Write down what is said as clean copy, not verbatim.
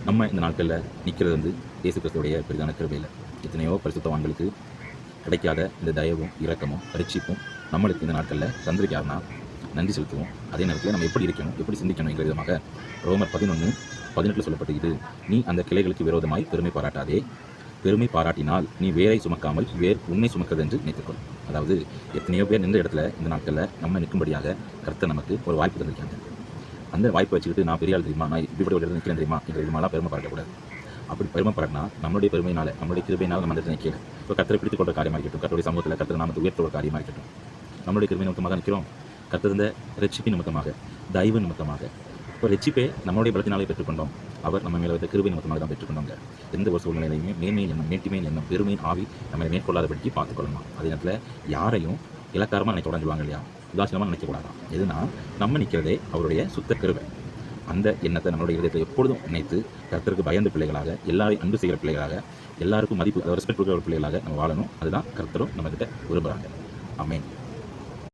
நம்ம இந்த நாட்களில் நிற்கிறது வந்து இயேசு கிறிஸ்துவுடைய பெரிதான கிருபையில். எத்தனையோ பரிசுத்தவான்களுக்கு கிடைக்காத இந்த தயவும் இரக்கமும் ரட்சிப்பும் நம்மளுக்கு இந்த நாட்களில் தந்திருக்காருன்னா நன்றி செலுத்துவோம். அதே நேரத்தில் நம்ம எப்படி இருக்கணும், எப்படி சிந்திக்கணும் என்ற விதமாக ரோமர் 11:18 சொல்லப்பட்டிருக்குது. நீ அந்த கிளைகளுக்கு விரோதமாய் பெருமை பாராட்டாதே, பெருமை பாராட்டினால் நீ வேரை சுமக்காமல் வேர் உன்னை சுமக்கிறது என்று நினைத்துக்கொள். அதாவது எத்தனையோ பேர் நின்ற இடத்துல இந்த நாட்களில் நம்ம நிற்கும்படியாக கர்த்தர் நமக்கு ஒரு வாய்ப்பு தந்திருக்காங்க. அந்த வாய்ப்பை வச்சுக்கிட்டு நான் பெரிய ஆள் தெரியுமா, நான் இப்படி ஒரு இடத்துல நிற்கிறேன் தெரியுமா என்ற விதமாலாம் பெருமை பாராட்டக்கூடாது. அப்படி பெருமை பாராட்டினா நம்மளுடைய பெருமையினால் நம்மளுடைய கிருபையினால் நம்ம அந்த நிற்கல. இப்போ கர்த்தரை பிடித்துக் கொள்கிற காரியமாக இருக்கட்டும், கர்த்தருடைய சமூகத்தில் கர்த்தர் நாமத்தை உயர்த்த ஒரு காரியமாக இருக்கட்டும், நம்மளுடைய கிருபை நிமித்தமாக நிற்கிறோம். கர்த்தர் இந்த ரட்சிப்பின் நிமித்தமாக, தயவு நிமித்தமாக. இப்போ ரட்சிப்பை நம்மளுடைய பலத்தினாலே பெற்றுக்கொண்டோம். அவர் நம்ம மேலே வைத்த கிருபை நிமித்தமாக தான் பெற்றுக்கொண்டோங்க. எந்த ஒரு சூழ்நிலையுமே மேன்மையின் எண்ணம், மேட்டிமையின் எண்ணம், பெருமையின் ஆவி நம்மளை மேற்கொள்ளாதபடிக்கு பார்த்துக்கொள்ளணும். அதே நேரத்தில் யாரையும் இலக்காரமாக நினைக்க உடஞ்சுவாங்க இல்லையா, உதாசீனமாக நினைக்கக்கூடாதான். எதுனா நம்ம நிற்கிறதே அவருடைய சுத்த கிருபை. அந்த எண்ணத்தை நம்மளுடைய இதயத்தை எப்பொழுதும் நினைத்து கர்த்தருக்கு பயந்த பிள்ளைகளாக, எல்லாரையும் அன்பு செய்கிற பிள்ளைகளாக, எல்லாருக்கும் மதிப்பு ரெஸ்பெக்ட் கொடுக்கிற பிள்ளைகளாக நம்ம வாழணும். அதுதான் கர்த்தரும் நம்மகிட்ட விரும்புகிறாங்க. ஆமென்.